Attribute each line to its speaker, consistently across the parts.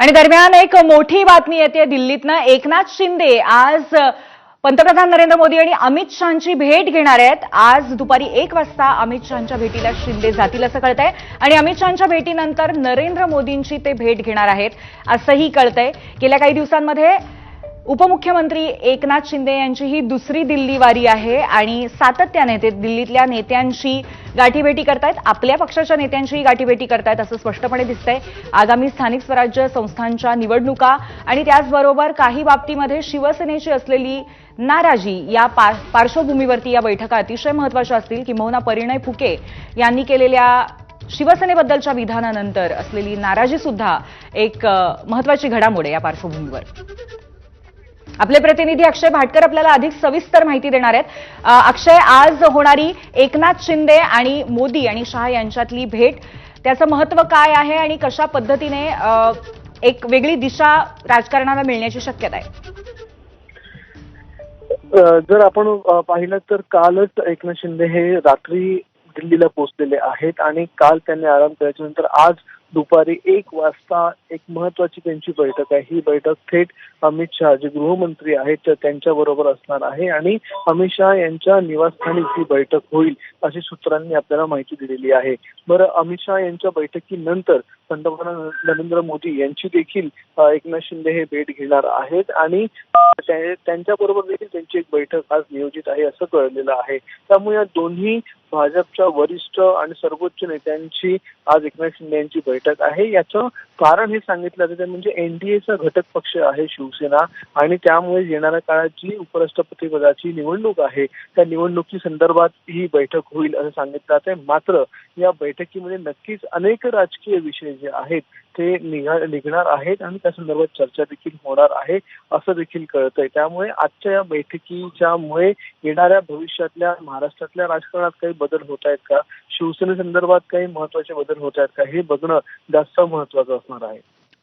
Speaker 1: आणि दरम्यान एक मोठी बातमी येते दिल्लीतनं. एकनाथ शिंदे आज पंतप्रधान नरेंद्र मोदी आणि अमित शहांची भेट घेणार आहेत. आज दुपारी 1 वाजता अमित शहांच्या भेटीला शिंदे जातील असं कळतंय आणि अमित शहांच्या भेटीनंतर नरेंद्र मोदींची ते भेट घेणार आहेत असंही कळतंय. गेल्या काही दिवसांमध्ये उपमुख्यमंत्री एकनाथ शिंदे यांची ही दुसरी दिल्ली वारी आहे आणि सातत्याने ते दिल्लीतल्या नेत्यांशी गाठीभेटी करतायत, आपल्या पक्षाच्या नेत्यांशी गाठीभेटी करतायत असं स्पष्टपणे दिसतंय. आगामी स्थानिक स्वराज्य संस्थांच्या निवडणुका आणि त्याचबरोबर काही बाबतीमध्ये शिवसेनेची असलेली नाराजी या पार्श्वभूमीवरती या बैठका अतिशय महत्त्वाच्या असतील. किंबहुना परिणय फुके यांनी केलेल्या शिवसेनेबद्दलच्या विधानानंतर असलेली नाराजी सुद्धा एक महत्त्वाची घडामोड आहे या पार्श्वभूमीवर. आपले प्रतिनिधी अक्षय भाटकर आपल्याला अधिक सविस्तर माहिती देणार आहेत. अक्षय, आज होणारी एकनाथ शिंदे आणि मोदी आणि शहा यांच्यातली भेट, त्याचं महत्त्व काय आहे आणि कशा पद्धतीने एक वेगळी दिशा राजकारणाला मिळण्याची शक्यता आहे?
Speaker 2: जर आपण पाहिलं तर कालच एकनाथ शिंदे हे रात्री दिल्लीला पोहोचलेले आहेत आणि काल त्यांनी आराम केल्याच्या नंतर आज दुपारी 1 वाजता एक महत्वाची त्यांची बैठक आहे. ही बैठक थेट अमित शहा जे गृहमंत्री आहेत तर त्यांच्याबरोबर असणार आहे आणि अमित शहा यांच्या निवासस्थानी ही बैठक होईल अशी सूत्रांनी आपल्याला माहिती दिलेली आहे. बरं, अमित शहा यांच्या बैठकीनंतर पंतप्रधान नरेंद्र मोदी यांची देखील एकनाथ शिंदे हे भेट घेणार आहेत आणि त्यांच्याबरोबर देखील त्यांची एक बैठक आज नियोजित आहे असं कळलेलं आहे. त्यामुळे या दोन्ही भाजपच्या वरिष्ठ आणि सर्वोच्च नेत्यांची आज एकनाथ शिंदे यांची बैठक आहे. याचं कारण हे सांगितलं जातं म्हणजे एनडीएचा घटक पक्ष आहे शिवसेना आणि त्यामुळे येणाऱ्या काळात जी उपराष्ट्रपती पदाची निवडणूक आहे त्या निवडणुकी संदर्भात ही बैठक होईल असं सांगितलं जातंय. मात्र या बैठकीमध्ये नक्कीच अनेक राजकीय विषय जे आहेत ते निघणार आहेत आणि त्या संदर्भात चर्चा देखील होणार आहे असं देखील कळतंय. त्यामुळे आजच्या या बैठकीच्यामुळे येणाऱ्या भविष्यातल्या महाराष्ट्रातल्या राजकारणात काही बदल होत आहेत का, शिवसेनेसंदर्भात काही महत्वाचे बदल होत आहेत का, हे बघणं जास्त महत्वाचं असणार आहे.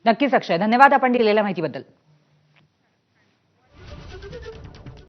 Speaker 1: नक्कीच अक्षय, धन्यवाद आपण दिलेल्या माहितीबद्दल.